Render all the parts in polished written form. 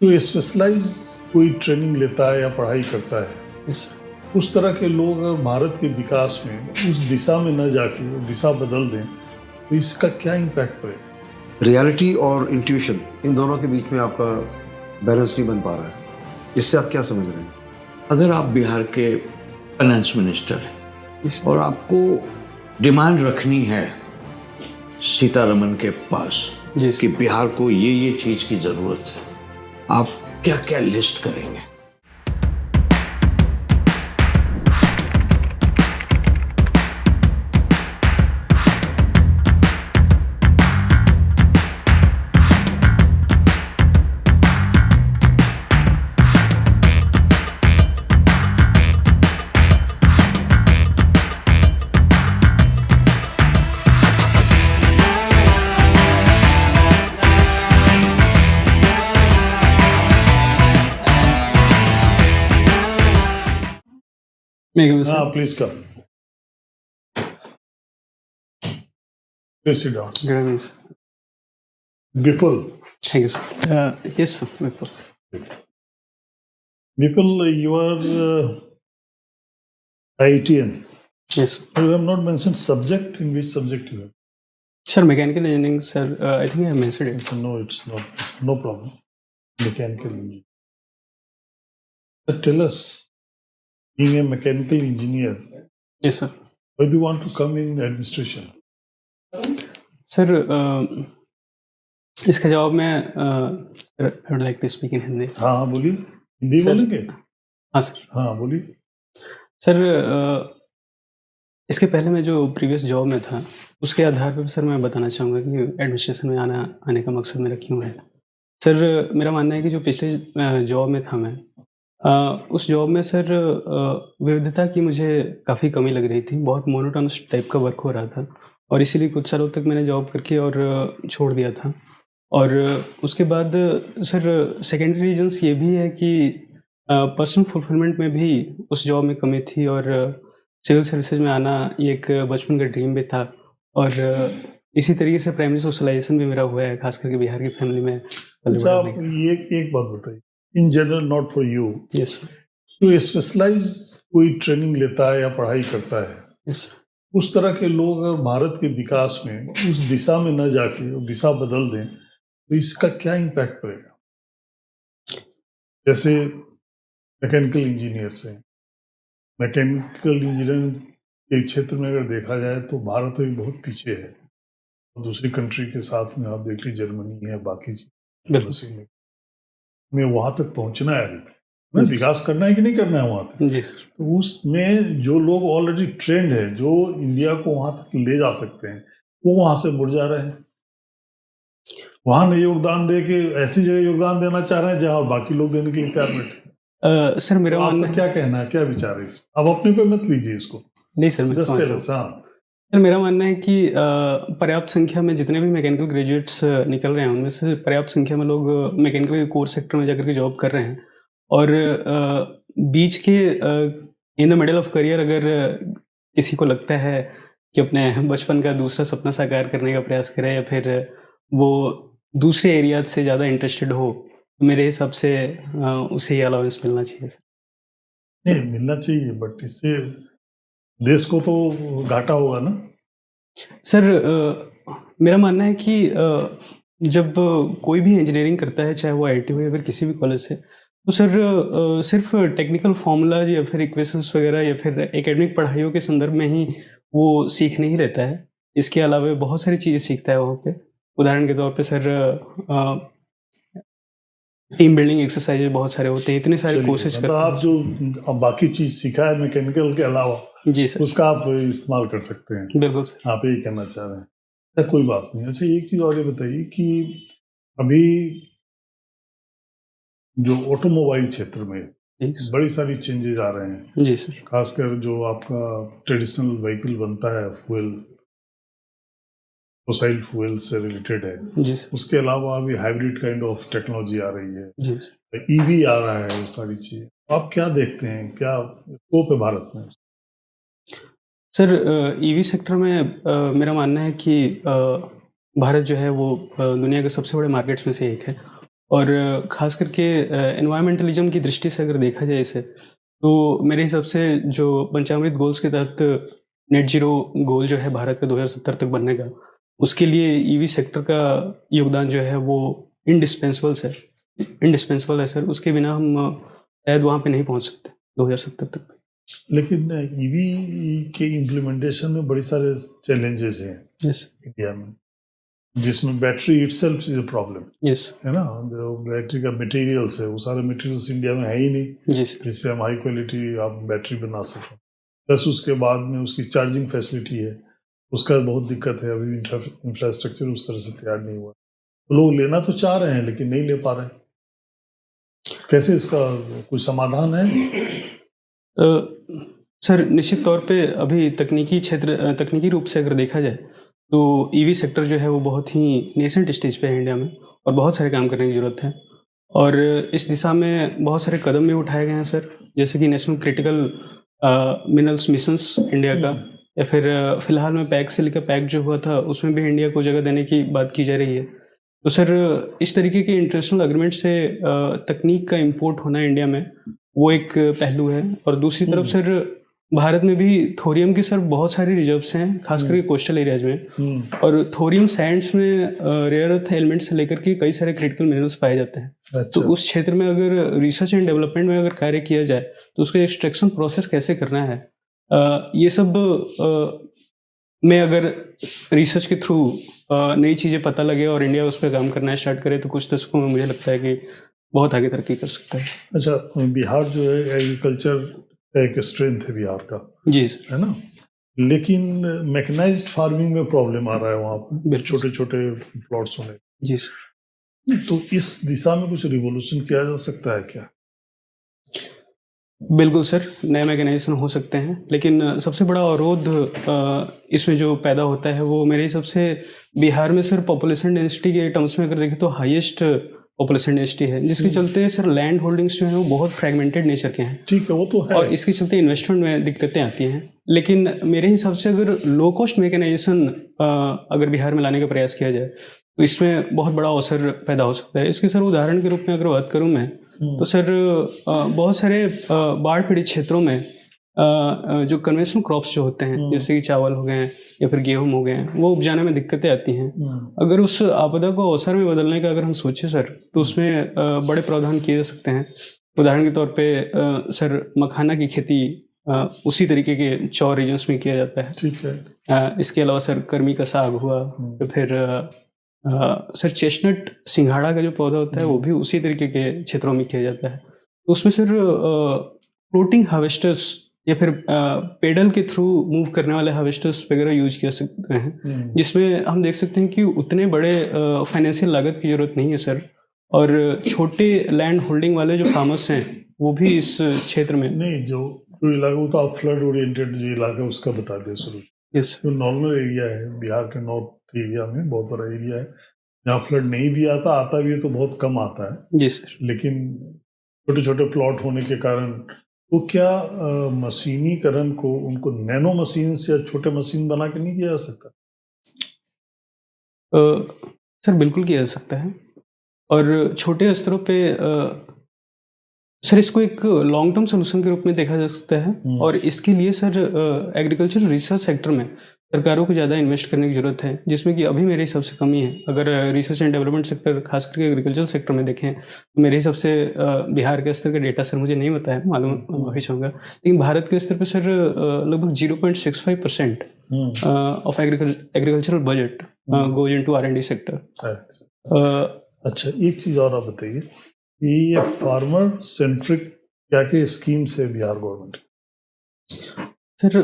तो स्पेशलाइज कोई ट्रेनिंग लेता है या पढ़ाई करता है, यस उस तरह के लोग अगर भारत के विकास में उस दिशा में न जाके वो दिशा बदल दें तो इसका क्या इम्पैक्ट पड़ेगा? रियलिटी और इंट्यूशन, इन दोनों के बीच में आपका बैलेंस नहीं बन पा रहा है। इससे आप क्या समझ रहे हैं? अगर आप बिहार के फाइनेंस मिनिस्टर हैं और आपको डिमांड रखनी है सीतारमन के पास कि बिहार को ये चीज़ की ज़रूरत है, आप क्या क्या लिस्ट करेंगे? हाँ, please come, please sit down. Vipul, Thank you, sir. Yes, sir. Vipul. Vipul, you are IITian. Yes, sir. You have not mentioned subject. In which subject you have? Sir, mechanical engineering, sir. I think I have mentioned it. No, it's not. No problem. Mechanical engineering. But tell us, being a mechanical engineer, Yes, sir. why do you want to come in administration? Sir, इसका जवाब मैं sir, I would like to speak in Hindi. हाँ हाँ बोलिए, Hindi Sir. बोलेंगे? हाँ sir. हाँ बोलिए। सर, इसके पहले मैं जो प्रीवियस जॉब में था उसके आधार पर सर मैं बताना चाहूँगा कि एडमिनिस्ट्रेशन में आने का मकसद मेरा क्यों है। सर, मेरा मानना है कि जो पिछले जॉब में था मैं, उस जॉब में सर विविधता की मुझे काफ़ी कमी लग रही थी। बहुत मोनोटोनस टाइप का वर्क हो रहा था और इसीलिए कुछ सालों तक मैंने जॉब करके और छोड़ दिया था। और उसके बाद सर सेकेंडरी रीजन्स ये भी है कि पर्सनल फुलफिलमेंट में भी उस जॉब में कमी थी और सिविल सर्विसेज में आना ये एक बचपन का ड्रीम भी था। और इसी तरीके से प्राइमरी सोशलाइजेशन भी मेरा हुआ है, खास करके बिहार की फैमिली में पले अच्छा, बढ़ने आप का। ये एक बात बताइए, in general, not for you, yes sir. तो स्पेशलाइज कोई ट्रेनिंग लेता है या पढ़ाई करता है, यस सर. उस तरह के लोग अगर भारत के विकास में उस दिशा में न जाके वो दिशा बदल दें तो इसका क्या इम्पैक्ट पड़ेगा? जैसे मैकेनिकल इंजीनियर्स हैं, मैकेनिकल इंजीनियरिंग के क्षेत्र में अगर देखा जाए तो भारत अभी बहुत पीछे है। दूसरी कंट्री के साथ में आप देख लीजिए, जर्मनी है, बाकी बिल्कुल. में वहां तक पहुंचना है, अभी विकास करना है कि नहीं करना है वहां तक। जी सर. तो उसमें जो लोग ऑलरेडी ट्रेंड है, जो इंडिया को वहां तक ले जा सकते हैं, वो वहां से मुड़ जा रहे हैं, वहां नहीं योगदान दे के ऐसी जगह योगदान देना चाह रहे हैं जहां बाकी लोग देने के लिए तैयार बैठे। सर, मेरा तो मानना आपका क्या कहना है, क्या विचार है इसमें? आप अपने पे मत लीजिए इसको, नहीं सर, मैं Just समझ tell रहा हूँ. us, हाँ। सर, मेरा मानना है कि पर्याप्त संख्या में जितने भी मैकेनिकल ग्रेजुएट्स निकल रहे हैं उनमें से पर्याप्त संख्या में लोग मैकेनिकल के कोर सेक्टर में जाकर के जॉब कर रहे हैं और बीच के in the middle of career अगर किसी को लगता है कि अपने बचपन का दूसरा सपना साकार करने का प्रयास करे या फिर वो दूसरे एरियाज से ज़्यादा इंटरेस्टेड हो, तो मेरे हिसाब से उसे ही अलाउंस मिलना चाहिए सर. नहीं, मिलना चाहिए, बट इससे देश को तो घाटा होगा ना। सर, मेरा मानना है कि जब कोई भी इंजीनियरिंग करता है, चाहे वो आईआईटी हो या फिर किसी भी कॉलेज से, तो सर सिर्फ टेक्निकल फार्मूलाज या फिर इक्वेशंस वगैरह या फिर एकेडमिक पढ़ाइयों के संदर्भ में ही वो सीख नहीं लेता है। इसके अलावा बहुत सारी चीज़ें सीखता है वहाँ पे। उदाहरण के तौर पे सर टीम बिल्डिंग एक्सरसाइज बहुत सारे होते हैं, इतने सारे कोर्सेज मतलब करते आप जो अब बाकी चीज सीखा है मैकेनिकल के अलावा, हैं। जी सर, उसका आप इस्तेमाल कर सकते हैं, बिल्कुल सर. आप यही कहना चाह रहे हैं। अच्छा, कोई बात नहीं। अच्छा, एक चीज और ये बताइए कि अभी जो ऑटोमोबाइल क्षेत्र में जी सर. बड़ी सारी चेंजेस आ रहे हैं, जी सर. खासकर जो आपका ट्रेडिशनल व्हीकल बनता है, फ्यूल, फॉसिल फ्यूल से रिलेटेड है, जी सर. उसके अलावा अभी हाइब्रिड काइंड ऑफ टेक्नोलॉजी आ रही है, जी सर. ईवी आ रहा है, वो सारी चीजें आप क्या देखते हैं, क्या स्कोप है भारत में? सर, ईवी सेक्टर में मेरा मानना है कि भारत जो है वो दुनिया के सबसे बड़े मार्केट्स में से एक है और ख़ास करके एनवायरमेंटलिज्म की दृष्टि से अगर देखा जाए इसे, तो मेरे हिसाब से जो पंचामृत गोल्स के तहत नेट ज़ीरो गोल जो है भारत का 2070 तक बनने का, उसके लिए ईवी सेक्टर का योगदान जो है वो इंडिस्पेंसेबल है सर। उसके बिना हम शायद वहाँ पे नहीं पहुँच सकते 2070 तक। लेकिन ईवी के इम्प्लीमेंटेशन में बड़ी सारे चैलेंजेस हैं यस इंडिया में, जिसमें battery itself is a problem, yes है ना। जो बैटरी का मटेरियल्स है वो सारे मटेरियल्स इंडिया में है ही नहीं जी सर। जिससे हम हाई क्वालिटी आप बैटरी बना सकें। प्लस उसके बाद में उसकी चार्जिंग फैसिलिटी है, उसका बहुत दिक्कत है, अभी इंफ्रास्ट्रक्चर उस तरह से तैयार नहीं हुआ। तो लोग लेना तो चाह रहे हैं लेकिन नहीं ले पा रहे हैं। कैसे इसका कोई समाधान है? सर निश्चित तौर पे अभी तकनीकी रूप से अगर देखा जाए तो ईवी सेक्टर जो है वो बहुत ही नेसेंट स्टेज पे है इंडिया में, और बहुत सारे काम करने की ज़रूरत है। और इस दिशा में बहुत सारे कदम भी उठाए गए हैं सर, जैसे कि national critical minerals missions India का, या फिर फिलहाल में पैक से लेकर पैक जो हुआ था उसमें भी इंडिया को जगह देने की बात की जा रही है। तो सर इस तरीके के इंटरनेशनल एग्रीमेंट से तकनीक का इंपोर्ट होना इंडिया में वो एक पहलू है। और दूसरी तरफ सर भारत में भी थोरियम की सर बहुत सारी रिजर्व्स हैं, खास करके कोस्टल एरियाज में, और थोरियम सैंड्स में रेयर अर्थ एलिमेंट से लेकर के कई सारे क्रिटिकल मिनरल्स पाए जाते हैं। अच्छा। तो उस क्षेत्र में अगर रिसर्च एंड डेवलपमेंट में अगर कार्य किया जाए तो उसका एक्सट्रैक्शन प्रोसेस कैसे करना है, ये सब में अगर रिसर्च के थ्रू नई चीज़ें पता लगे और इंडिया उस पर काम करना स्टार्ट करे तो कुछ दशकों में मुझे लगता है कि बहुत आगे तरक्की कर सकता है। अच्छा, बिहार जो है एग्रीकल्चर का एक स्ट्रेंथ है बिहार का, जी सर, है ना। लेकिन मैकेनाइज्ड फार्मिंग में प्रॉब्लम आ रहा है वहाँ पर, छोटे छोटे प्लॉट्स होने। जी सर। तो इस दिशा में कुछ रिवोल्यूशन किया जा सकता है क्या? बिल्कुल सर, नए मैकेनाइजेशन हो सकते हैं, लेकिन सबसे बड़ा अवरोध इसमें जो पैदा होता है वो मेरे हिसाब से बिहार में सर पॉपुलेशन डेंसिटी के टर्म्स में अगर देखें तो हाईएस्ट पॉपुलेशन डेंसिटी है, जिसके चलते सर लैंड होल्डिंग्स जो है वो बहुत फ्रैगमेंटेड नेचर के हैं। ठीक है, वो तो है। और इसके चलते इन्वेस्टमेंट में दिक्कतें आती हैं। लेकिन मेरे हिसाब से अगर लो कॉस्ट मैकेनाइजेशन अगर बिहार में लाने का प्रयास किया जाए तो इसमें बहुत बड़ा अवसर पैदा हो सकता है। इसके सर उदाहरण के रूप में अगर बात करूं मैं तो सर बहुत सारे बाढ़ पीड़ित क्षेत्रों में जो कन्वेंशनल क्रॉप्स जो होते हैं जैसे कि चावल हो गए या फिर गेहूं हो गए, वो उपजाने में दिक्कतें आती हैं। अगर उस आपदा को अवसर में बदलने का अगर हम सोचें सर तो उसमें बड़े प्रावधान किए जा सकते हैं। उदाहरण के तौर पे सर मखाना की खेती उसी तरीके के 4 रीजन्स में किया जाता है। ठीक है। इसके अलावा सर कर्मी का साग हुआ, तो फिर सर चेस्टनट सिंघाड़ा का जो पौधा होता है वो भी उसी तरीके के क्षेत्रों में किया जाता है। तो उसमें सर फ्लोटिंग हार्वेस्टर्स या फिर पेडल के थ्रू मूव करने वाले हार्वेस्टर्स वगैरह यूज किया सकते हैं, जिसमें हम देख सकते हैं कि उतने बड़े फाइनेंशियल लागत की जरूरत नहीं है सर, और छोटे लैंड होल्डिंग वाले जो फार्मर्स हैं वो भी इस क्षेत्र में नहीं, जो इलाका वो तो आप फ्लड ओरिएंटेड जो इलाका है उसका बता दें सोल्यूशन। यस, जो नॉर्मल एरिया है बिहार के नॉर्थ एरिया में, बहुत बड़ा एरिया है जहाँ फ्लड नहीं भी आता भी है तो बहुत कम आता है। जी सर। लेकिन छोटे छोटे प्लॉट होने के कारण तो क्या मशीनीकरण को उनको नैनो मशीन या छोटे मशीन बना के नहीं किया जा सकता? सर बिल्कुल किया जा सकता है, और छोटे स्तरों पे सर इसको एक लॉन्ग टर्म सोल्यूशन के रूप में देखा जा सकता है। और इसके लिए सर एग्रीकल्चर रिसर्च सेक्टर में सरकारों को ज़्यादा इन्वेस्ट करने की ज़रूरत है, जिसमें कि अभी मेरे हिसाब से कमी है। अगर रिसर्च एंड डेवलपमेंट सेक्टर खास करके एग्रीकल्चर सेक्टर में देखें तो मेरे हिसाब से बिहार के स्तर का डेटा सर मुझे नहीं पता है, मालूम माफी चाहूँगा, लेकिन भारत के स्तर पर सर लगभग 0.65% of agricultural budget goes into R&D sector. अच्छा, एक चीज़ और आप बताइए, ये फार्मर सेंट्रिक क्या स्कीम्स है बिहार गवर्नमेंट? सर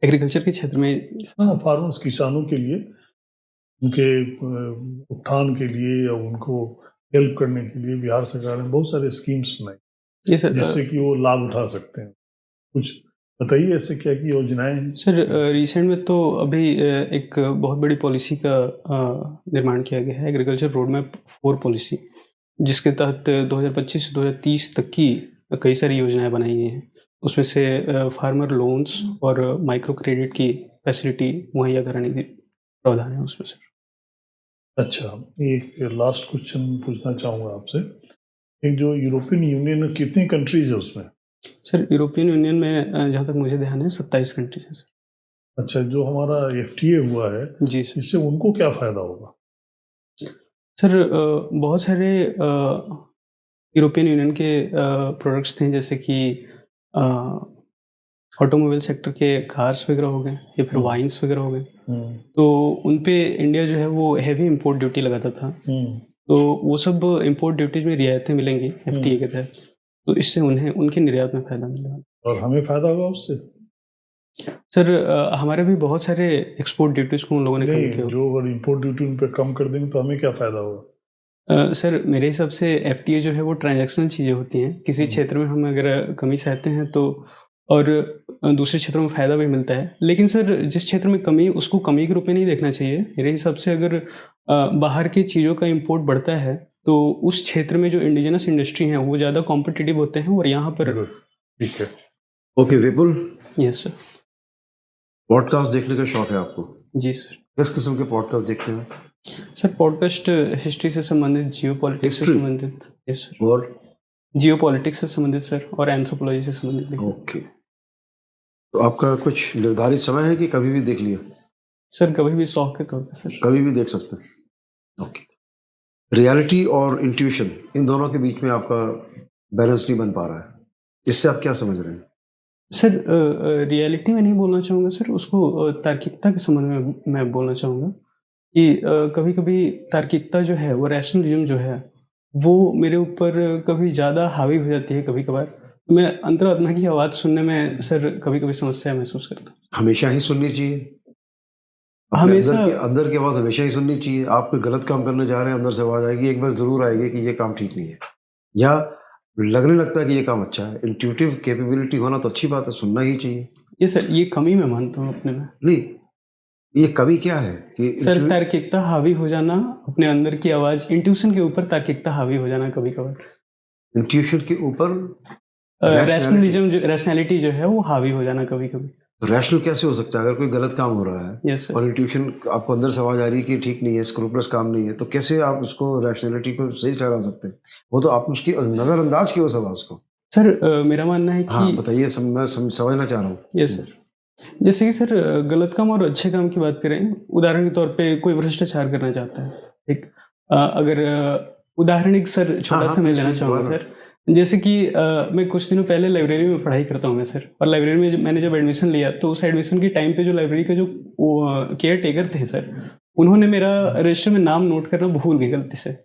एग्रीकल्चर के क्षेत्र में फार्मर्स किसानों के लिए, उनके उत्थान के लिए या उनको हेल्प करने के लिए बिहार सरकार ने बहुत सारे स्कीम्स बनाई, जिससे कि वो लाभ उठा सकते हैं। कुछ बताइए ऐसे क्या की योजनाएं हैं? सर रिसेंट में तो अभी एक बहुत बड़ी पॉलिसी का निर्माण किया गया है, एग्रीकल्चर रोड मैप 4 पॉलिसी, जिसके तहत 2025 से 2030 तक की कई सारी योजनाएं बनाई गई हैं। उसमें से फार्मर लोन्स और माइक्रो क्रेडिट की फैसिलिटी मुहैया कराने की प्रावधान है उसमें सर। अच्छा, एक लास्ट क्वेश्चन पूछना चाहूँगा आपसे। एक जो यूरोपियन यूनियन में कितनी कंट्रीज़ है उसमें? सर यूरोपियन यूनियन में जहाँ तक मुझे ध्यान है 27 कंट्रीज हैं सर। अच्छा, जो हमारा एफटीए हुआ है, जी सर। इससे उनको क्या फ़ायदा होगा? सर बहुत सारे यूरोपियन यूनियन के प्रोडक्ट्स थे, जैसे कि ऑटोमोबाइल सेक्टर के कार्स वगैरह हो गए या फिर वाइन्स वगैरह हो गए, तो उन पे इंडिया जो है वो हैवी इंपोर्ट ड्यूटी लगाता था। तो वो सब इंपोर्ट ड्यूटीज में रियायतें मिलेंगी एफटीए के तहत, तो इससे उन्हें उनके निर्यात में फायदा मिलेगा। और हमें फ़ायदा होगा उससे? सर हमारे भी बहुत सारे एक्सपोर्ट ड्यूटीज को उन लोगों ने कम नहीं, किया। जो अगर इंपोर्ट ड्यूटी उन पे कम कर देंगे तो हमें क्या फ़ायदा होगा? सर मेरे हिसाब से एफटीए जो है वो ट्रांजैक्शनल चीज़ें होती हैं। किसी क्षेत्र में हम अगर कमी चाहते हैं तो, और दूसरे क्षेत्रों में फ़ायदा भी मिलता है, लेकिन सर जिस क्षेत्र में कमी, उसको कमी के रूप में नहीं देखना चाहिए। मेरे हिसाब से अगर बाहर की चीज़ों का इंपोर्ट बढ़ता है तो उस क्षेत्र में जो इंडिजिनस इंडस्ट्री हैं वो ज़्यादा कॉम्पिटिटिव होते हैं, और यहाँ पर Good, ठीक है। ओके विपुल, यस सर। पॉडकास्ट देखने का शौक है आपको? जी सर। किस किस्म के पॉडकास्ट देखते हैं? सर पॉडकास्ट हिस्ट्री से संबंधित, जियोपॉलिटिक्स से History? संबंधित। Yes sir. और जियोपॉलिटिक्स से संबंधित सर, और एंथ्रोपोलॉजी से संबंधित। ओके, तो आपका कुछ निर्धारित समय है कि कभी भी देख लिया? सर कभी भी शौक के तौर पर सर। कभी भी देख सकते हैं। ओके, रियलिटी और इंट्यूशन, इन दोनों के बीच में आपका बैलेंस नहीं बन पा रहा है, इससे आप क्या समझ रहे हैं? सर रियलिटी में नहीं बोलना चाहूँगा सर, उसको तार्किकता के संबंध में मैं बोलना चाहूँगा कि कभी कभी तार्किकता जो है, वो रैशनलिज्म जो है, वो मेरे ऊपर कभी ज़्यादा हावी हो जाती है। कभी कभार मैं अंतरात्मा की आवाज़ सुनने में सर कभी कभी समस्या महसूस करता हूँ। हमेशा ही सुननी चाहिए? अपने हमेशा अंदर की आवाज़ हमेशा ही सुननी चाहिए? आप कोई गलत काम करने जा रहे हैं, अंदर से आवाज़ आएगी, एक बार ज़रूर आएगी कि ये काम ठीक नहीं है, या लगने लगता है कि ये काम अच्छा है। इंट्यूटिव कैपेबिलिटी होना तो अच्छी बात है, सुनना ही चाहिए। ये सर, ये कमी मैं मानता हूँ अपने में। नहीं, ये कमी क्या है कि सर तार्किकता हावी हो जाना, अपने अंदर की आवाज़, इंट्यूशन के ऊपर तार्किकता हावी हो जाना कभी कभार। इंट्यूशन के ऊपर रैशनलिज्म, रैशनैलिटी जो है वो हावी हो जाना कभी कभी। रैशनल कैसे हो सकता है? अगर कोई गलत काम हो रहा है यस सर। और इंट्यूशन आपको अंदर से आवाज आ रही है कि ठीक नहीं है, स्क्रूपलस काम नहीं है, तो कैसे आप उसको रैशनैलिटी को सही ठहरा सकते हैं? वो तो आप उसकी नजरअंदाज किए उस आवाज को। सर मेरा मानना है कि हाँ बताइए, मैं समझना चाह रहा हूँ। Yes sir. जैसे कि सर गलत काम और अच्छे काम की बात करें, उदाहरण के तौर पे कोई भ्रष्टाचार करना चाहता है, ठीक, अगर उदाहरण एक सर छोटा सा मैं देना चाहूँगा सर। जैसे कि मैं कुछ दिनों पहले लाइब्रेरी में पढ़ाई करता हूँ मैं सर, और लाइब्रेरी में मैंने जब एडमिशन लिया तो उस एडमिशन के टाइम पे जो लाइब्रेरी का जो केयर टेकर थे सर, उन्होंने मेरा रजिस्टर में नाम नोट करना भूल गए गलती से।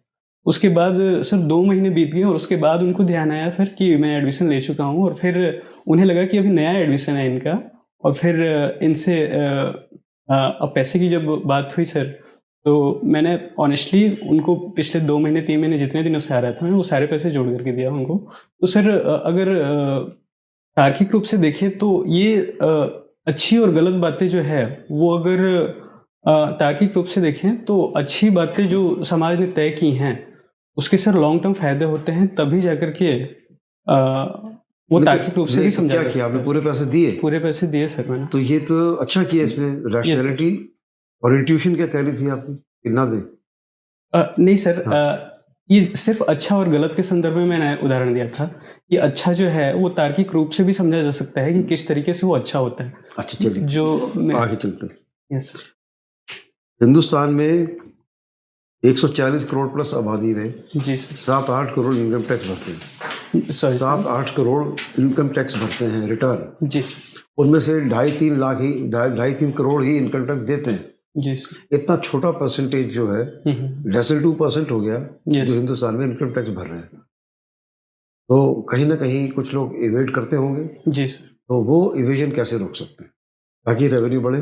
उसके बाद सर 2 महीने बीत गए, और उसके बाद उनको ध्यान आया सर कि मैं एडमिशन ले चुका हूँ, और फिर उन्हें लगा कि अभी नया एडमिशन है इनका, और फिर इनसे अब पैसे की जब बात हुई सर, तो मैंने ऑनेस्टली उनको पिछले 2 महीने 3 महीने जितने दिनों से आ रहा था, मैं वो सारे पैसे जोड़ करके दिया उनको। तो सर अगर तार्किक रूप से देखें तो ये अच्छी और गलत बातें जो है वो अगर तार्किक रूप से देखें तो अच्छी बातें जो समाज ने तय की हैं उसके सर लॉन्ग टर्म फायदे होते हैं, तभी जाकर के वो तार्किक रूप से भी समझा क्या किया आपने? पूरे पैसे दिए? पूरे पैसे दिए सर मैंने। तो ये तो अच्छा किया। इसमें रैशनैलिटी और इंट्यूशन क्या कह रही थी आपकी कि ना दे? नहीं सर, ये सिर्फ अच्छा और गलत के संदर्भ में मैंने उदाहरण दिया था कि अच्छा जो है वो तार्किक रूप से भी समझा जा सकता है कि किस तरीके से वो अच्छा होता है। अच्छा चलिए, जो आगे चलते हैं। यस। हिंदुस्तान में 140 करोड़ प्लस आबादी में जी सर 7-8 करोड़ इनकम टैक्स भरते हैं। सॉरी 7-8 करोड़ इनकम टैक्स भरते हैं रिटर्न। जी उनमें से 2.5-3 लाख ही 2.5-3 करोड़ ही इनकम टैक्स देते हैं। जी सर। इतना छोटा परसेंटेज जो है, लेस देन 2% हो गया जो हिंदुस्तान में इनकम टैक्स भर रहे हैं। तो कहीं ना कहीं कुछ लोग इवेड करते होंगे। जी सर। तो वो इवेजन कैसे रोक सकते हैं ताकि रेवेन्यू बढ़े,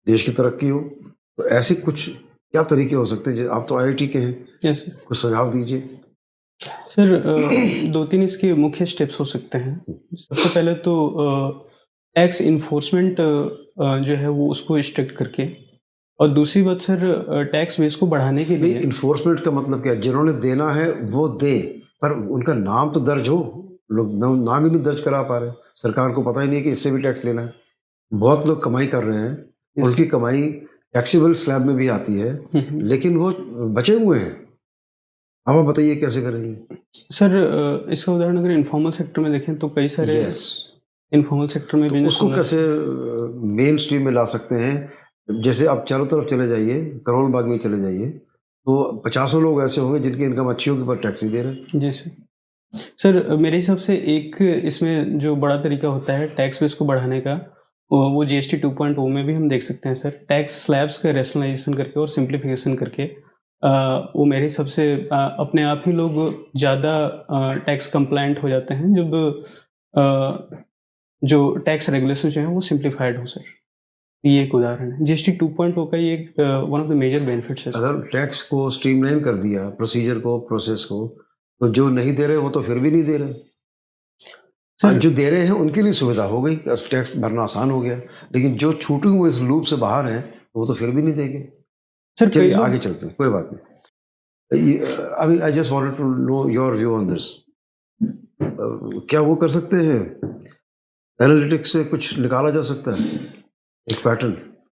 देश की तरक्की हो? तो ऐसे कुछ क्या तरीके हो सकते हैं? आप तो आईआईटी के हैं, यस सर। कुछ सुझाव दीजिए सर। 2-3 इसके मुख्य स्टेप्स हो सकते हैं। सबसे पहले तो टैक्स इन्फोर्समेंट जो है वो उसको स्ट्रिक्ट करके, और दूसरी बात सर टैक्स बेस को बढ़ाने के लिए। इन्फोर्समेंट का मतलब क्या? जिन्होंने देना है वो दे, पर उनका नाम तो दर्ज हो। लोग नाम ही नहीं दर्ज करा पा रहे। सरकार को पता ही नहीं है कि इससे भी टैक्स लेना है। बहुत लोग कमाई कर रहे हैं, उनकी कमाई टैक्सेबल स्लैब में भी आती है, लेकिन वो बचे हुए हैं। अब आप बताइए कैसे करेंगे? सर इसका उदाहरण अगर इनफॉर्मल सेक्टर में देखें तो कई सारे यस, इनफॉर्मल सेक्टर में तो बिजनेस उसको कैसे मेन स्ट्रीम में ला सकते हैं? जैसे आप चारों तरफ चले जाइए, करोल बाग में चले जाइए, तो 50 लोग ऐसे होंगे जिनकी इनकम अच्छी होगी पर टैक्स नहीं दे रहे। जी सर मेरे हिसाब से एक इसमें जो बड़ा तरीका होता है टैक्स बेस को बढ़ाने का, वो जीएसटी 2.0 में भी हम देख सकते हैं सर। टैक्स स्लैब्स का रैशनलाइजेशन करके और सिंप्लीफिकेशन करके वो मेरे हिसाब से अपने आप ही लोग ज़्यादा टैक्स कंप्लायंट हो जाते हैं जब जो टैक्स रेगुलेशन जो है वो सिंप्लीफाइड हो सर। ये एक उदाहरण है, जीएसटी 2.0 का ये एक one of the major benefits है। अगर टैक्स को स्ट्रीमलाइन कर दिया, प्रोसीजर को, प्रोसेस को, तो जो नहीं दे रहे वो तो फिर भी नहीं दे रहे। सर जो दे रहे हैं उनके लिए सुविधा हो गई, टैक्स भरना आसान हो गया, लेकिन जो छूटे हुए इस लूप से बाहर हैं वो तो फिर भी नहीं देंगे। सर चलिए आगे चलते हैं, कोई बात नहीं। I I just wanted to know your view on this. क्या वो कर सकते हैं, एनालिटिक्स से कुछ निकाला जा सकता है एक पैटर्न?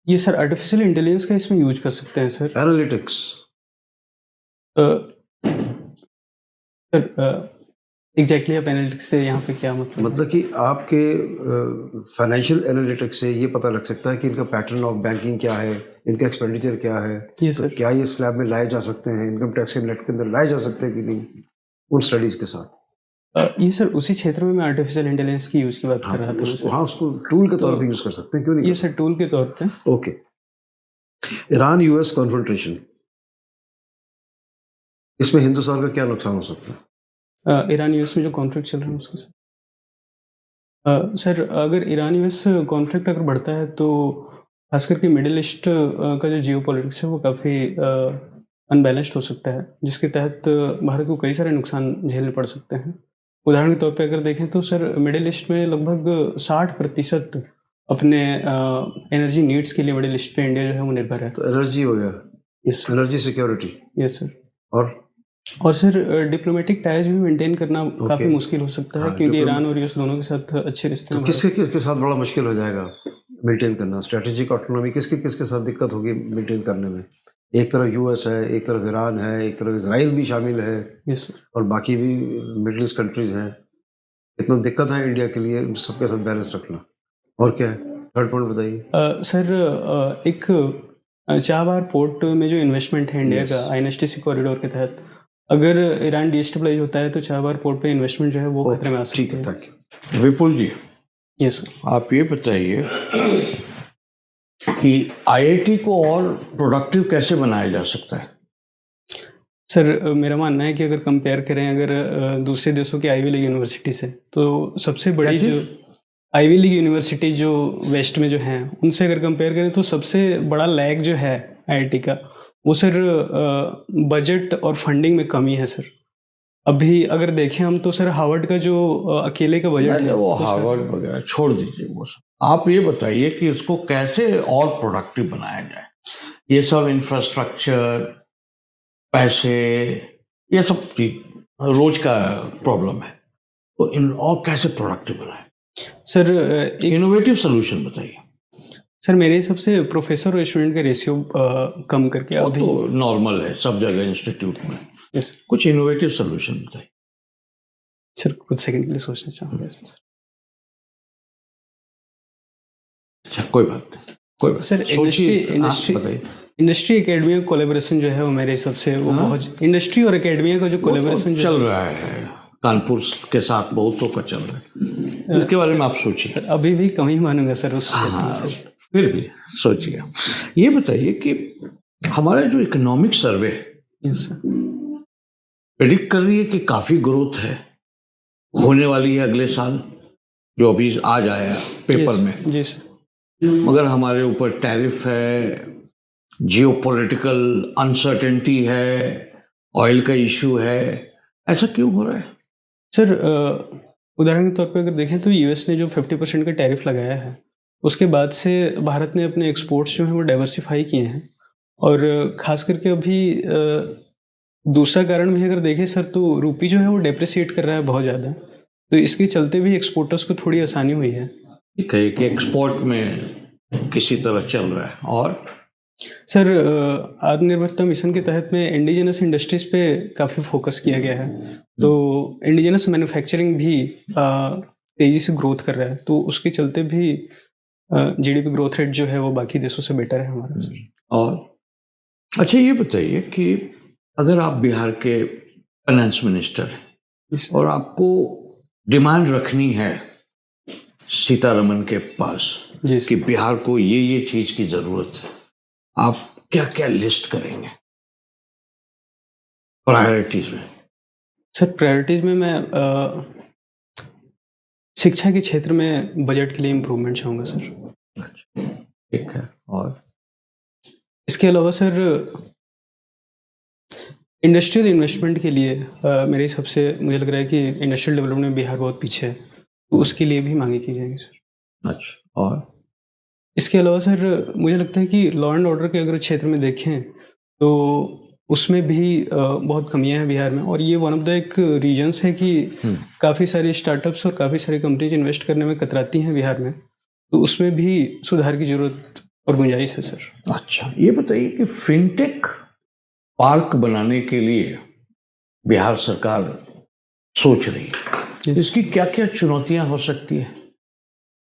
ये सर आर्टिफिशियल इंटेलिजेंस का इसमें यूज कर सकते हैं सर। एनालिटिक्स सर एग्जैक्टली आप एनालिटिक्स से यहाँ पे क्या मतलब कि आपके फाइनेंशियल एनालिटिक्स से ये पता लग सकता है कि इनका पैटर्न ऑफ बैंकिंग क्या है, इनका एक्सपेंडिचर क्या है, ये तो सर क्या ये स्लैब में लाए जा सकते हैं, इनकम टैक्स के नेट के अंदर लाए जा सकते हैं कि नहीं, उन स्टडीज के साथ। ये सर उसी क्षेत्र में मैं आर्टिफिशियल इंटेलिजेंस की यूज की बात कर रहा था सर। हाँ, उसको टूल के तौर पे यूज कर सकते हैं, क्यों नहीं? ये सर टूल के तौर पे। ओके, ईरान यूएस कॉन्फ्रंटेशन, इसमें हिंदुस्तान का क्या नुकसान हो सकता है? ईरान यूएस में जो कॉन्फ्लिक्ट चल रहा है उसको सर अगर ईरान यूएस कॉन्फ्लिक्ट अगर बढ़ता है तो खास करके मिडिल ईस्ट का जो जियो पॉलिटिक्स है वो काफ़ी अनबैलेंस्ड हो सकता है, जिसके तहत भारत को कई सारे नुकसान झेलने पड़ सकते हैं। उदाहरण के तौर पे अगर देखें तो सर मिडिल ईस्ट में लगभग 60% अपने एनर्जी नीड्स के लिए मिडिल ईस्ट पे इंडिया जो है वो निर्भर है। तो एनर्जी हो गया। Yes sir. Energy security. Yes sir. और सर डिप्लोमेटिक टाइज भी मेंटेन करना काफ़ी मुश्किल हो सकता है। हाँ, क्योंकि ईरान और यूएस दोनों के साथ अच्छे रिश्ते हैं। तो किसके साथ बड़ा मुश्किल हो जाएगा मेंटेन करना? स्ट्रेटेजिक ऑटोनॉमी किसके साथ दिक्कत होगी मेंटेन करने में? एक तरफ यूएस है, एक तरफ ईरान है, एक तरफ इजराइल भी शामिल है। Yes sir. और बाकी भी मिडिल ईस्ट कंट्रीज हैं। इतना दिक्कत है इंडिया के लिए सबके साथ बैलेंस रखना। और क्या है थर्ड पॉइंट बताइए। सर एक चाबहार पोर्ट में जो इन्वेस्टमेंट है इंडिया का आईएनएसटीसी कॉरिडोर के तहत, अगर ईरान डिस्टेबलाइज होता है तो चाबहार पोर्ट पे इन्वेस्टमेंट जो है वो खतरे में आ सकती है। ठीक है, thank you. Vipul ji, yes sir. आप ये बताइए कि आईआईटी को और प्रोडक्टिव कैसे बनाया जा सकता है? सर मेरा मानना है कि अगर कंपेयर करें अगर दूसरे देशों की आईवी लीग यूनिवर्सिटी से, तो सबसे बड़ी जो आईवी लीग यूनिवर्सिटी जो वेस्ट में जो हैं उनसे अगर कंपेयर करें तो सबसे बड़ा लैग जो है आईआईटी का वो सर बजट और फंडिंग में कमी है सर। अभी अगर देखें हम तो सर हार्वर्ड का जो अकेले का बजट है वो हार्वर्ड वगैरह छोड़ दीजिए वो सब। आप ये बताइए कि इसको कैसे और प्रोडक्टिव बनाया जाए। ये सब इंफ्रास्ट्रक्चर, पैसे, ये सब चीज रोज का प्रॉब्लम है, तो इन और कैसे प्रोडक्टिव बनाए सर? इनोवेटिव सोल्यूशन बताइए सर। मेरे हिसाब से प्रोफेसर और स्टूडेंट का रेशियो कम करके अभी तो नॉर्मल है सब जगह इंस्टीट्यूट में। यस, कुछ इनोवेटिव सोल्यूशन बताइए सर। कुछ सेकंड के लिए सोचना चाहूँगा इसमें सर। अच्छा, कोई बात नहीं, कोई बात सर। इंडस्ट्री एकेडमिया कोलैबोरेशन जो है वो मेरे हिसाब से वो बहुत, इंडस्ट्री और एकेडमिया का जो कोलैबोरेशन चल रहा है कानपुर के साथ बहुतों का चल रहा है, इसके बारे में आप सोचिए। सर अभी भी कम ही मानूंगा सर उस सर, फिर भी सोचिए। ये बताइए कि हमारा जो इकोनॉमिक सर्वे प्रेडिक्ट कर रही है कि काफी ग्रोथ है, होने वाली है अगले साल, जो अभी आज आया पेपर में। जी सर। मगर हमारे ऊपर टैरिफ है, जियोपॉलिटिकल अनसर्टेनिटी है, ऑयल का इश्यू है, ऐसा क्यों हो रहा है सर? उदाहरण के तौर पे अगर देखें तो यूएस ने जो 50% का टैरिफ लगाया है उसके बाद से भारत ने अपने एक्सपोर्ट्स जो हैं वो डाइवर्सिफाई किए हैं। और ख़ास करके अभी दूसरा कारण भी अगर देखें सर तो रूपी जो है वो डेप्रिसिएट कर रहा है बहुत ज़्यादा, तो इसके चलते भी एक्सपोर्टर्स को थोड़ी आसानी हुई है। ठीक है कि एक्सपोर्ट में किसी तरह चल रहा है। और सर आत्मनिर्भरता मिशन के तहत में इंडिजिनस इंडस्ट्रीज पे काफ़ी फोकस किया गया है। तो इंडिजिनस मैन्युफैक्चरिंग भी तेज़ी से ग्रोथ कर रहा है, तो उसके चलते भी जीडीपी ग्रोथ रेट जो है वो बाकी देशों से बेटर है हमारा सर। और अच्छा ये बताइए कि अगर आप बिहार के फाइनेंस मिनिस्टर हैं जी सर। और आपको डिमांड रखनी है सीतारमन के पास जी कि सर। बिहार को ये चीज की जरूरत है, आप क्या क्या लिस्ट करेंगे प्रायोरिटीज में? सर प्रायोरिटीज़ में मैं शिक्षा के क्षेत्र में बजट के लिए इम्प्रूवमेंट चाहूँगा सर। ठीक है। और इसके अलावा सर इंडस्ट्रियल इन्वेस्टमेंट के लिए मेरे हिसाब से मुझे लग रहा है कि इंडस्ट्रियल डेवलपमेंट में बिहार बहुत पीछे है, तो उसके लिए भी मांगे की जाएंगी सर। अच्छा, और इसके अलावा सर मुझे लगता है कि लॉ एंड ऑर्डर के अगर क्षेत्र में देखें तो उसमें भी बहुत कमियां हैं बिहार में, और ये वन ऑफ द एक रीजन्स है कि काफ़ी सारी स्टार्टअप्स और काफ़ी सारी कंपनीज इन्वेस्ट करने में कतराती हैं बिहार में, तो उसमें भी सुधार की जरूरत और गुंजाइश है सर। अच्छा ये बताइए कि फिनटेक पार्क बनाने के लिए बिहार सरकार सोच रही है, इसकी क्या क्या चुनौतियां हो सकती है?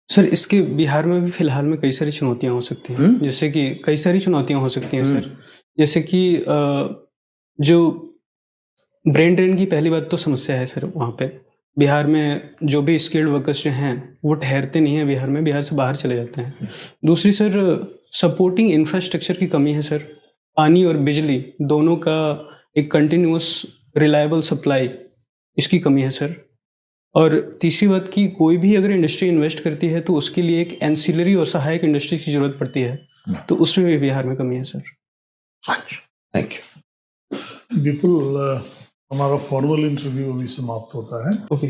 सर इसके बिहार में भी फिलहाल में कई सारी चुनौतियां हो सकती हैं, जैसे कि कई सारी चुनौतियां हो सकती हैं सर, जैसे कि जो ब्रेन ड्रेन की पहली बात तो समस्या है सर। वहाँ पे बिहार में जो भी स्किल्ड वर्कर्स जो हैं वो ठहरते नहीं हैं बिहार में, बिहार से बाहर चले जाते हैं। दूसरी सर सपोर्टिंग इंफ्रास्ट्रक्चर की कमी है सर, पानी और बिजली दोनों का एक कंटिन्यूअस रिलायबल सप्लाई, इसकी कमी है सर। और तीसरी बात कि कोई भी अगर इंडस्ट्री इन्वेस्ट करती है तो उसके लिए एक एंसिलरी और सहायक इंडस्ट्री की जरूरत पड़ती है, तो उसमें भी बिहार में कमी है सर। अच्छा, थैंक यू। विपुल, हमारा फॉर्मल इंटरव्यू अभी समाप्त होता है। ओके।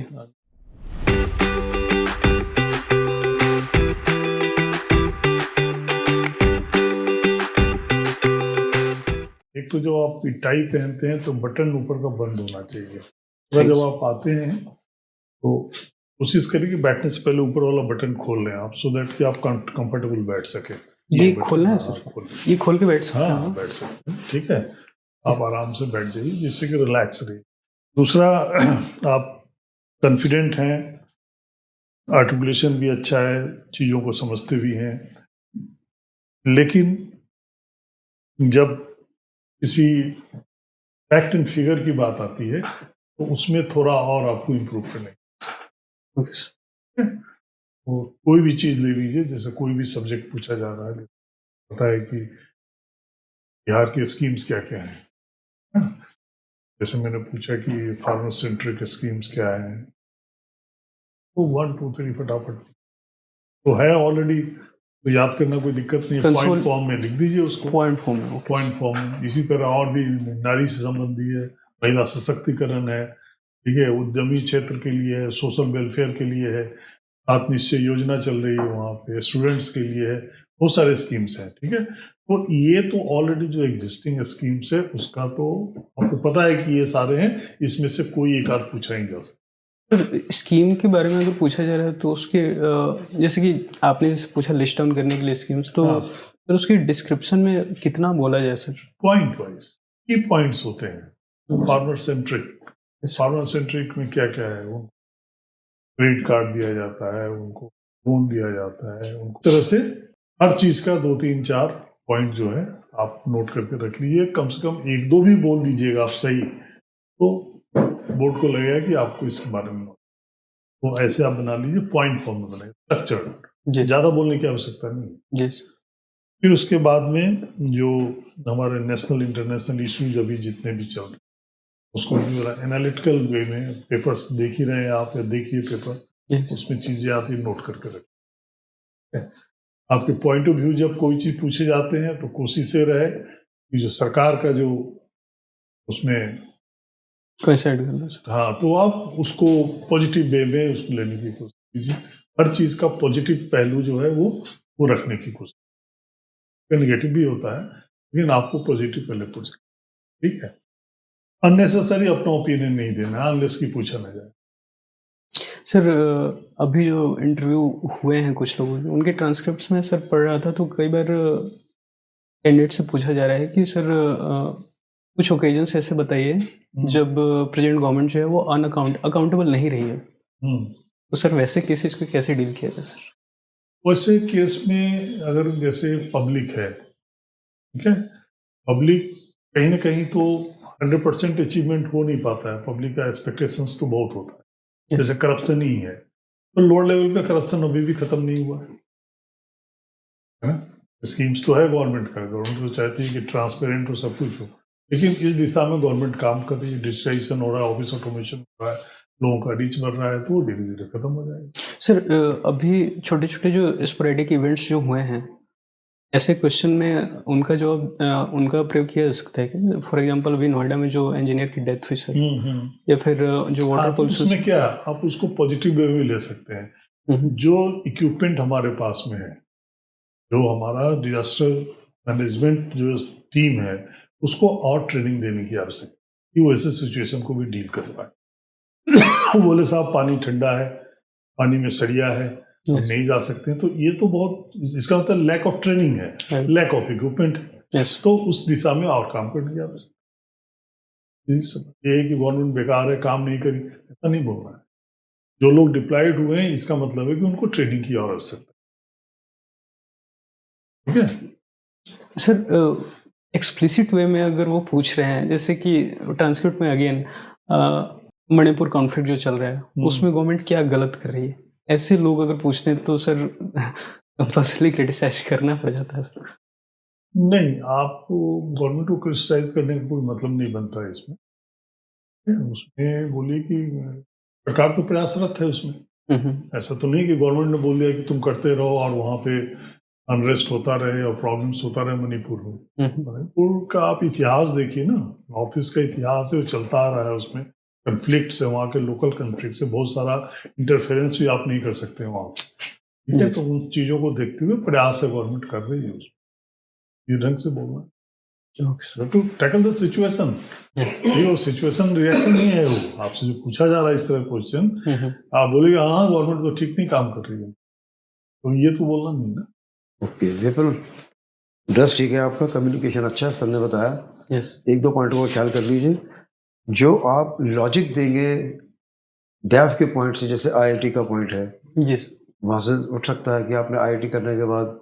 एक तो जब आप टाई पहनते हैं तो बटन ऊपर का बंद होना चाहिए। तो जब आप आते हैं तो कोशिश करिए कि बैठने से पहले ऊपर वाला बटन खोल लें आप, सो दैट कि आप कंफर्टेबल बैठ सके। ये खोलना है सर? ये खोल के बैठ सकते हैं? हाँ, बैठ सकते हैं, ठीक है। आप आराम से बैठ जाइए जिससे कि रिलैक्स रहिए। दूसरा, आप कॉन्फिडेंट हैं, आर्टिकुलेशन भी अच्छा है, चीज़ों को समझते भी हैं, लेकिन जब किसी फैक्ट एंड फिगर की बात आती है तो उसमें थोड़ा और आपको इम्प्रूव करने तो कोई भी चीज़ ले लीजिए, जैसे कोई भी सब्जेक्ट पूछा जा रहा है, पता है कि बिहार के स्कीम्स क्या क्या हैं, है ना? जैसे मैंने पूछा कि फार्मर सेंट्रिक स्कीम्स क्या हैं, तो 1 2 3 फटाफट तो है ऑलरेडी, तो याद करना कोई दिक्कत नहीं है। पॉइंट फॉर्म में लिख दीजिए उसको, पॉइंट फॉर्म में। पॉइंट फॉर्म में। इसी तरह और भी नारी से संबंधी है, महिला सशक्तिकरण है, ठीक है, उद्यमी क्षेत्र के लिए है, सोशल वेलफेयर के लिए है, सात निश्चय योजना चल रही है वहाँ पे, स्टूडेंट्स के लिए है, बहुत सारे स्कीम्स हैं, ठीक है। तो ये तो ऑलरेडी जो एग्जिस्टिंग स्कीम्स है उसका तो आपको पता है कि ये सारे हैं, इसमें से कोई एक आध पूछा ही जा सकता। स्कीम के बारे में अगर पूछा जा रहा है तो उसके जैसे कि आपने जैसे पूछा लिस्ट डाउन करने के लिए स्कीम्स, तो फिर उसकी डिस्क्रिप्शन में कितना बोला जाए सर? पॉइंट वाइज की पॉइंट्स होते हैं। फार्मर सेंट्रिक में क्या क्या है, वो क्रेडिट कार्ड दिया जाता है, उनको लोन दिया जाता है, उनको तरह से हर चीज का 2 3 4 पॉइंट जो है आप नोट करके रख लीजिए। कम से कम 1 2 भी बोल दीजिएगा आप सही, तो बोर्ड को लगेगा कि आपको इसके बारे में, तो ऐसे आप बना लीजिए, पॉइंट फॉर्म में बनाइए, स्ट्रक्चर्ड, ज्यादा बोलने की आवश्यकता नहीं। फिर उसके बाद में जो हमारे नेशनल इंटरनेशनल इश्यूज अभी जितने भी चल रहे उसको भी एनालिटिकल वे में, पेपर्स देख ही रहे हैं आप या देखिए पेपर, उसमें चीजें आती है, नोट करके रखें। आपके पॉइंट ऑफ व्यू जब कोई चीज पूछे जाते हैं तो कोशिश से रहे कि जो सरकार का जो उसमें कोइंसाइड करना, हाँ, तो आप उसको पॉजिटिव वे में उसको लेने की कोशिश कीजिए। हर चीज का पॉजिटिव पहलू जो है वो रखने की कोशिश, नेगेटिव भी होता है लेकिन आपको पॉजिटिव पहले पूछ, ठीक है। अननेसेसरी अपना ओपिनियन नहीं देना अनलेस की पूछा ना जाए। सर अभी जो इंटरव्यू हुए हैं कुछ लोगों के, उनके ट्रांसक्रिप्ट्स में सर पढ़ रहा था तो कई बार कैंडिडेट से पूछा जा रहा है कि सर कुछ ओकेजन्स ऐसे बताइए जब प्रेजेंट गवर्नमेंट जो है वो अकाउंटेबल नहीं रही है, तो सर वैसे केसेस को कैसे डील किया जाए सर? वैसे केस में अगर जैसे पब्लिक है, ठीक है, पब्लिक कहीं ना कहीं तो 100% अचीवमेंट हो नहीं पाता है, पब्लिक का एक्सपेक्टेशंस तो बहुत होता है, जैसे करप्शन ही है, तो लोअर लेवल पे करप्शन अभी भी खत्म नहीं हुआ है ना। स्कीम्स तो है गवर्नमेंट का, गवर्नमेंट तो चाहती है कि ट्रांसपेरेंट हो, सब कुछ हो, लेकिन इस दिशा में गवर्नमेंट काम कर रही है, डिजिटाइजेशन हो रहा है, ऑफिस ऑटोमेशन हो रहा है, लोगों का रीच बढ़ रहा है, तो धीरे धीरे खत्म हो जाएगा। सर अभी छोटे छोटे जो स्पोरेडिक इवेंट्स जो हुए हैं, ऐसे क्वेश्चन में उनका जवाब उनका प्रयोग किया जा सकता है कि फॉर एग्जांपल अभी नोएडा में जो इंजीनियर की डेथ हुई सर, या फिर जो वाटर आप पॉलिसी उसमें क्या, आप उसको पॉजिटिव वे में ले सकते हैं। जो इक्विपमेंट हमारे पास में है, जो हमारा डिजास्टर मैनेजमेंट जो टीम है, उसको और ट्रेनिंग देने की आवश्यकता है कि वो ऐसे सिचुएशन को भी डील कर पाए। बोले साहब पानी ठंडा है, पानी में सड़िया है, हम नहीं जा सकते हैं, तो ये तो बहुत, इसका मतलब लैक ऑफ ट्रेनिंग है, लैक ऑफ इक्विपमेंट है, तो उस दिशा में और काम करने की आवश्यकता है। ये है कि गवर्नमेंट बेकार है, काम नहीं करी, ऐसा नहीं बोल रहा है। जो लोग डिप्लॉयड हुए हैं, इसका मतलब है कि उनको ट्रेनिंग की और आवश्यकता है, ठीक है। सर एक्सप्लिसिट वे में अगर वो पूछ रहे हैं, जैसे कि ट्रांसक्रिप्ट में अगेन मणिपुर कॉन्फ्लिक्ट जो चल रहा है उसमें गवर्नमेंट क्या गलत कर रही है, ऐसे लोग अगर पूछते हैं तो सर कंपल्सरी क्रिटिसाइज करना पड़ जाता है सर। नहीं, आपको गवर्नमेंट को क्रिटिसाइज करने का कोई मतलब नहीं बनता है इसमें। उसमें बोलिए कि सरकार तो प्रयासरत है उसमें, ऐसा तो नहीं कि गवर्नमेंट ने बोल दिया कि तुम करते रहो और वहां पे अनरेस्ट होता रहे और प्रॉब्लम्स होता रहे मणिपुर में। मणिपुर का आप इतिहास देखिए ना, नॉर्थ ईस्ट का इतिहास है, वो चलता आ रहा है, उसमें कन्फ्लिक्ट से, वहाँ के लोकल कन्फ्लिक्ट से बहुत सारा इंटरफेरेंस भी आप नहीं कर सकते वहाँ, ठीक है। तो उन चीज़ों को देखते हुए प्रयास है गवर्नमेंट कर रही है, ये ढंग से बोलना टू टैकल द सिचुएशन। ये सिचुएशन रिएक्शन नहीं है, वो आपसे जो पूछा जा रहा है इस तरह क्वेश्चन, आप बोलेंगे हाँ गवर्नमेंट तो ठीक नहीं काम कर रही है, तो ये तो बोलना नहीं ना। ओके विपुल, ड्रेस ठीक है आपका, कम्युनिकेशन अच्छा, सर ने बताया। एक दो पॉइंट को ख्याल कर लीजिए, जो आप लॉजिक देंगे डेव के पॉइंट से, जैसे आईआईटी का पॉइंट है, वहाँ से उठ सकता है कि आपने आईआईटी करने के बाद,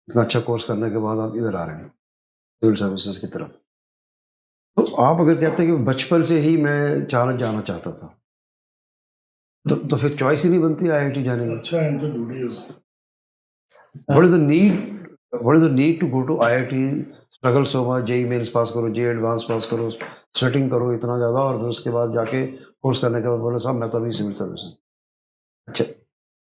इतना अच्छा कोर्स करने के बाद आप इधर आ रहे हैं सिविल सर्विसेज की तरफ, तो आप अगर कहते हैं कि बचपन से ही मैं जाना चाहता था, तो फिर चॉइस ही नहीं बनती आईआईटी जाने की। अच्छा आंसर ढूंढिए उसका। What is the need to go to IIT, struggle so much, JEE mains pass करो, JEE एडवांस पास करो, स्वेटिंग करो इतना ज़्यादा, और फिर उसके बाद जाके कोर्स करने के बाद बोले साहब मैं तो अभी सिविल सर्विसेज। अच्छा,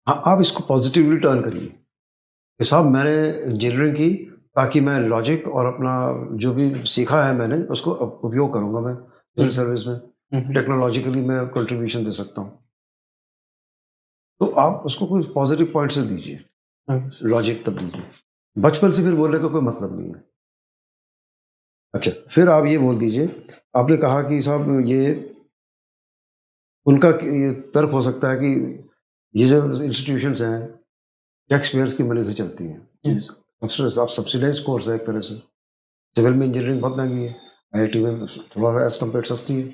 हाँ, आप इसको पॉजिटिवली टर्न करिए कि साहब मैंने इंजीनियरिंग की ताकि मैं लॉजिक और अपना जो भी सीखा है मैंने उसको उपयोग करूँगा मैं सिविल सर्विस में, टेक्नोलॉजिकली मैं कंट्रीब्यूशन दे सकता हूँ। तो आप उसको कोई पॉजिटिव पॉइंट से दीजिए, लॉजिक तब दीजिए, बचपन से फिर बोलने का कोई मतलब नहीं है। अच्छा, फिर आप ये बोल दीजिए, आपने कहा कि साहब ये उनका ये तर्क हो सकता है कि ये जो इंस्टीट्यूशंस हैं टैक्स पेयर्स की मनी से चलती हैं। आप सब्सिडाइज कोर्स है एक तरह से, सिविल में इंजीनियरिंग बहुत महंगी है, आईआईटी में थोड़ा एज कम्पेयर सस्ती है।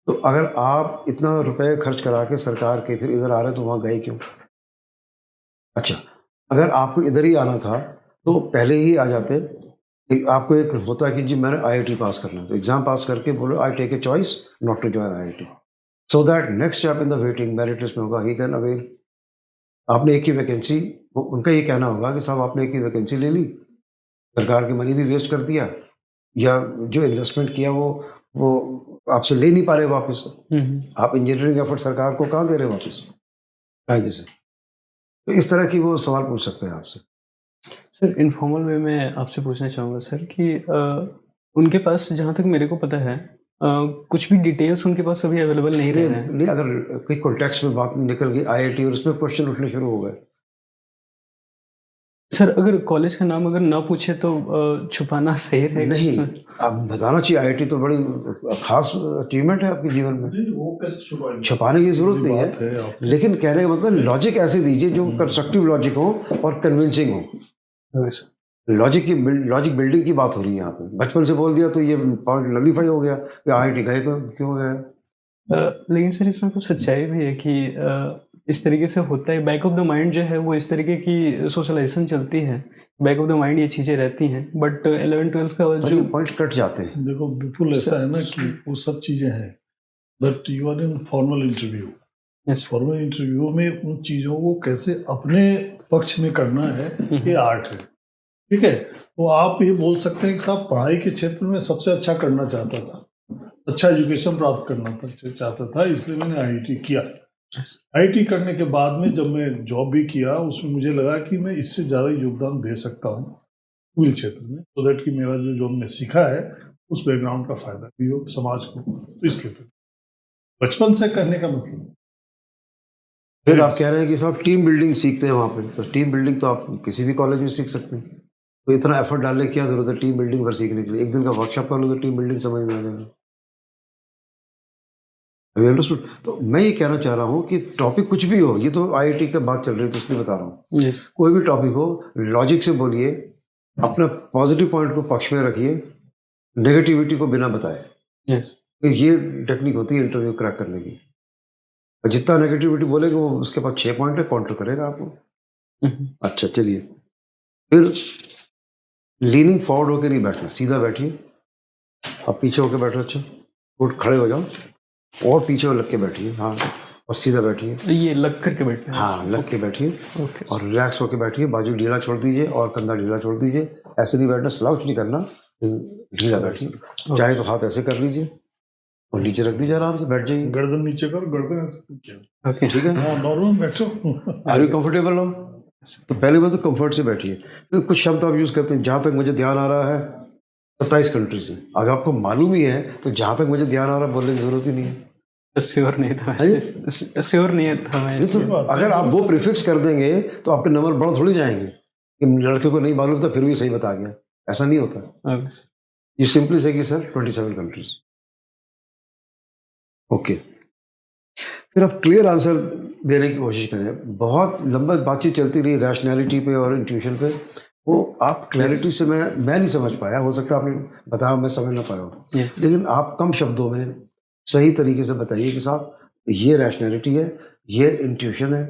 तो अगर आप इतना रुपए खर्च करा के सरकार के फिर इधर आ रहे हैं तो वहाँ गए क्यों? अच्छा, अगर आपको इधर ही आना था तो पहले ही आ जाते। आपको एक होता है कि जी मैंने आईआईटी पास करना है, तो एग्जाम पास करके बोलो I take a choice not to join IIT, so that next step in the waiting merit list में होगा ही कैन अवेल। आपने एक ही वैकेंसी, उनका ये कहना होगा कि साहब आपने एक ही वैकेंसी ले ली, सरकार की मनी भी वेस्ट कर दिया, या जो इन्वेस्टमेंट किया वो आपसे ले नहीं पा रहे वापस। आप इंजीनियरिंग एफर्ट सरकार को कहाँ दे रहे वापस कायदे से? तो इस तरह की वो सवाल पूछ सकते हैं आपसे। सर इनफॉर्मल वे में आपसे पूछना चाहूँगा सर कि उनके पास जहाँ तक मेरे को पता है कुछ भी डिटेल्स उनके पास अभी अवेलेबल नहीं रह रहे हैं। नहीं, अगर कोई कॉन्टेक्स्ट में बात निकल गई आईआईटी और उसमें क्वेश्चन उठने शुरू हो गए, सर अगर कॉलेज का नाम अगर ना पूछे तो छुपाना सही रहेगा? नहीं, आप बताना चाहिए। आईआईटी तो बड़ी खास अचीवमेंट है आपके जीवन में, वो कैसे छुपाने की जरूरत नहीं है, लेकिन कहने का मतलब लॉजिक ऐसे दीजिए जो कंस्ट्रक्टिव लॉजिक हो और कन्विंसिंग हो। लॉजिक बिल्डिंग की बात हो रही है यहाँ पे। बचपन से बोल दिया तो ये पॉइंट नलीफाई हो गया कि IIT गए क्यों हो गया। लेकिन सर इसमें कुछ सच्चाई भी है कि इस तरीके से होता है। बैक ऑफ द माइंड जो है वो इस तरीके की सोशलाइजेशन चलती है, बैक ऑफ द माइंड ये चीज़ें रहती हैं, बट 11-12 का जो पॉइंट कट जाते हैं। देखो बिल्कुल ऐसा है ना कि वो सब चीजें हैं, but you are in formal interview. Yes formal interview में उन चीजों को कैसे अपने पक्ष में करना है, ये आर्ट है। ठीक है, तो आप ये बोल सकते हैं कि साहब पढ़ाई के क्षेत्र में सबसे अच्छा करना चाहता था, अच्छा एजुकेशन प्राप्त करना चाहता था, इसलिए मैंने IIT किया। IIT करने के बाद में जब मैं जॉब भी किया, उसमें मुझे लगा कि मैं इससे ज़्यादा योगदान दे सकता हूँ पूरे क्षेत्र में, सो दैट कि मेरा जो हमने सीखा है उस बैकग्राउंड का फायदा भी हो समाज को। तो इसलिए बचपन से करने का मतलब। फिर आप कह रहे हैं कि साहब टीम बिल्डिंग सीखते हैं वहाँ पे, तो टीम बिल्डिंग तो आप किसी भी कॉलेज में सीख सकते हैं। तो इतना एफर्ट डालने की क्या जरूरत है टीम बिल्डिंग पर सीखने के लिए? एक दिन का वर्कशॉप कर लो तो टीम बिल्डिंग समझ में आ जाएगा। अभी अंडरस्टूड। तो मैं ये कहना चाह रहा हूँ कि टॉपिक कुछ भी हो, ये तो IIT का बात चल रही है तो इसलिए बता रहा हूँ। यस कोई भी टॉपिक हो, लॉजिक से बोलिए, अपना पॉजिटिव पॉइंट को पक्ष में रखिए, नेगेटिविटी को बिना बताए। यस तो ये टेक्निक होती है इंटरव्यू क्रैक करने की। और जितना नेगेटिविटी बोलेगा वो उसके पास 6 पॉइंट है, काउंटर करेगा आपको। अच्छा चलिए, फिर लीनिंग फॉरवर्ड होकर नहीं बैठना, सीधा बैठिए। अब पीछे होकर बैठो, अच्छा उठ खड़े हो जाओ और पीछे लग के बैठिए, हाँ, और सीधा बैठिए। ये लग करके बैठे हैं। हाँ, लग के बैठिए ओके और रिलैक्स होकर बैठिए। बाजू ढीला छोड़ दीजिए और कंधा ढीला छोड़ दीजिए। ऐसे नहीं बैठना, स्लाउच नहीं करना, ढीला बैठिए। चाहे तो हाथ ऐसे कर लीजिए और नीचे रख दीजिए, आराम से बैठ जाइए। गर्दन नीचे करो, गर्दन ऐसे किया। ओके ठीक है, हाँ, नॉर्मल बैठो। आर यू कंफर्टेबल हो? तो पहले बात तो कंफर्ट से बैठिए। फिर कुछ शब्द आप यूज करते हैं, जहाँ तक मुझे ध्यान आ रहा है 27 कंट्री से। अगर आपको मालूम ही है तो जहाँ तक मुझे ध्यान आ रहा है बोलने की जरूरत ही नहीं है। श्योर नहीं था मैं, श्योर नहीं था मैं। नहीं तो अगर आप वो प्रीफिक्स कर देंगे तो आपके नंबर बढ़ थोड़ी जाएंगे कि लड़के को नहीं मालूम था फिर भी सही बता गया। ऐसा नहीं होता। ये सिंपली से कि सर 27 कंट्रीज। ओके, फिर आप क्लियर आंसर देने की कोशिश करें। बहुत लंबा बातचीत चलती रही रैशनैलिटी पे और इंट्यूशन पे, वो आप क्लैरिटी से मैं नहीं समझ पाया। हो सकता है आपने बताया मैं समझ ना पाया हूँ, लेकिन आप कम शब्दों में सही तरीके से बताइए कि साहब ये रैशनैलिटी है, ये इंट्यूशन है,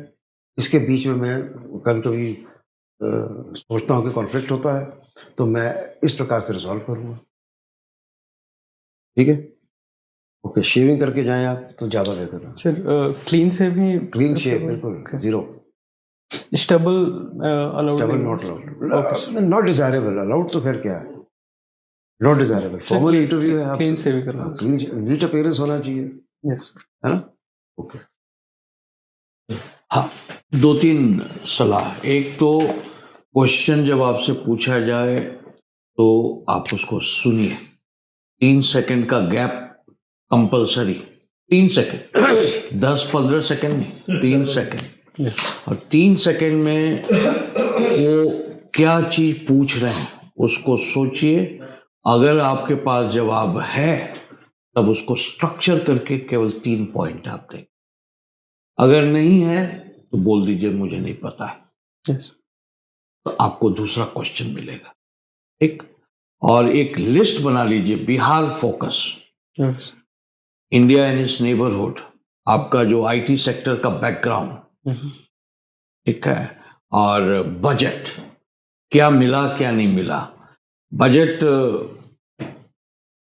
इसके बीच में मैं कभी कभी सोचता हूँ कि कॉन्फ्लिक्ट होता है, तो मैं इस प्रकार से रिजॉल्व करूँगा। ठीक है, ओके। शेविंग करके जाएं आप तो ज़्यादा बेहतर है। सर क्लीन से भी क्लीन शेव, बिल्कुल zero. Stable allowed? Stable not allowed, not desirable. Allowed तो फिर क्या है, नॉट डिजायरेबल। फॉर्मल इंटरव्यू है, आप क्लीन से भी करना, क्लीन नीट अपीयरेंस होना चाहिए। यस है ना? ओके। हाँ, 2-3 सलाह। एक तो क्वेश्चन जब आपसे पूछा जाए तो आप उसको सुनिए। 3 सेकंड का गैप कंपलसरी। 3 सेकंड 10-15 सेकंड नहीं, 3 सेकंड। यस और 3 सेकंड में वो क्या चीज पूछ रहे हैं उसको सोचिए। अगर आपके पास जवाब है तब उसको स्ट्रक्चर करके केवल 3 पॉइंट आप दें। अगर नहीं है तो बोल दीजिए मुझे नहीं पता है। यस तो आपको दूसरा क्वेश्चन मिलेगा। ठीक, और एक लिस्ट बना लीजिए। Bihar focus, yes India and it's neighbourhood, आपका जो IT सेक्टर का बैकग्राउंड, ठीक है, और बजट क्या मिला क्या नहीं मिला। बजट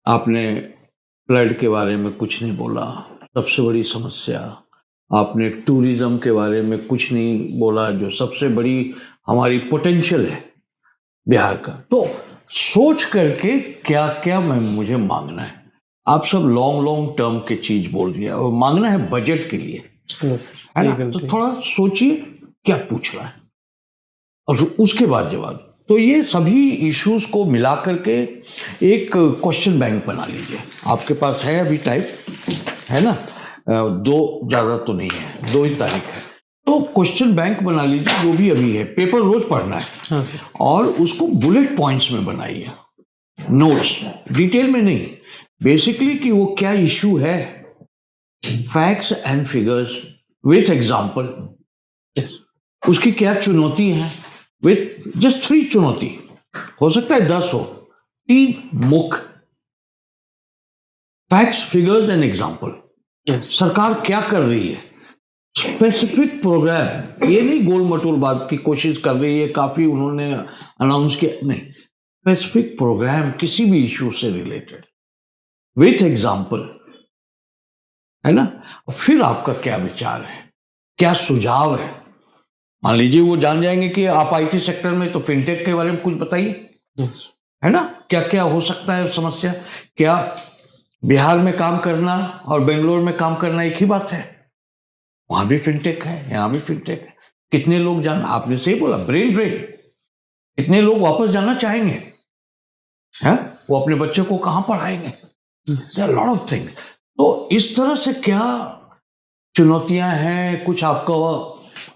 आपने फ्लड के बारे में कुछ नहीं बोला, सबसे बड़ी समस्या। आपने टूरिज्म के बारे में कुछ नहीं बोला, जो सबसे बड़ी हमारी पोटेंशियल है बिहार का। तो सोच करके क्या क्या मुझे मांगना है। आप सब लॉन्ग टर्म की चीज बोल दिया और मांगना है बजट के लिए, यस है ना? तो थोड़ा सोचिए क्या पूछ रहा है और उसके बाद जवाब। तो ये सभी इश्यूज को मिला करके एक क्वेश्चन बैंक बना लीजिए। आपके पास है अभी टाइप, है ना? 2 ज़्यादा तो नहीं है, 2 ही तारीख है। तो क्वेश्चन बैंक बना लीजिए, जो भी अभी है। पेपर रोज पढ़ना है। हाँ सर। और उसको बुलेट पॉइंट्स में बनाइए, नोट्स, डिटेल में नहीं। बेसिकली कि वो क्या इशू है, facts and figures with example. उसकी क्या चुनौती है, विथ जस्ट 3 चुनौती, हो सकता है 10 हो, 3 मुख्य फैक्ट्स, फिगर्स एंड एग्जाम्पल। सरकार क्या कर रही है, स्पेसिफिक प्रोग्राम, ये नहीं गोल मटोल बात की कोशिश कर रही है, काफी उन्होंने अनाउंस किया, नहीं, स्पेसिफिक प्रोग्राम किसी भी इशू से रिलेटेड विथ एग्जाम्पल, है ना। फिर आपका क्या विचार है, क्या सुझाव है। मान लीजिए वो जान जाएंगे कि आप आईटी सेक्टर में, तो फिनटेक के बारे में कुछ बताइए, है ना, क्या क्या हो सकता है समस्या। क्या बिहार में काम करना और बेंगलोर में काम करना एक ही बात है? वहां भी फिनटेक है, यहां भी फिनटेक है। कितने लोग जान, आपने सही बोला, ब्रेन ड्रेन, कितने लोग वापस जाना चाहेंगे, हैं? वो अपने बच्चे को कहां पढ़ाएंगे? Lot of things. तो इस तरह से क्या चुनौतियां हैं, कुछ आपका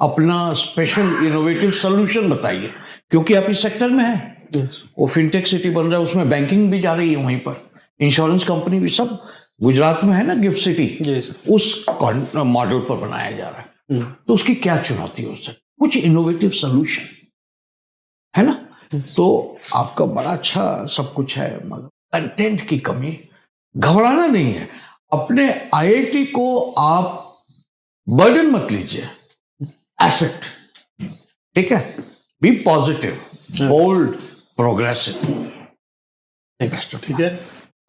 अपना स्पेशल इनोवेटिव सोल्यूशन बताइए, क्योंकि आप इस सेक्टर में हैं। वो फिनटेक सिटी बन रहा है, उसमें बैंकिंग भी जा रही है, वहीं पर इंश्योरेंस कंपनी भी, सब गुजरात में है ना, गिफ्ट सिटी, उस मॉडल पर बनाया जा रहा है। तो उसकी क्या चुनौती हो सकती, कुछ इनोवेटिव सोल्यूशन, है ना। तो आपका बड़ा अच्छा सब कुछ है, मगर कंटेंट की कमी, घबराना नहीं है। अपने आईआईटी को आप बर्डन मत लीजिए, एसेट, ठीक है। Be positive, bold, progressive. ठीक है,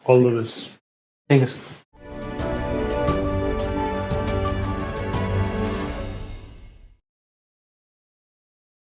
all the best. Thank you sir.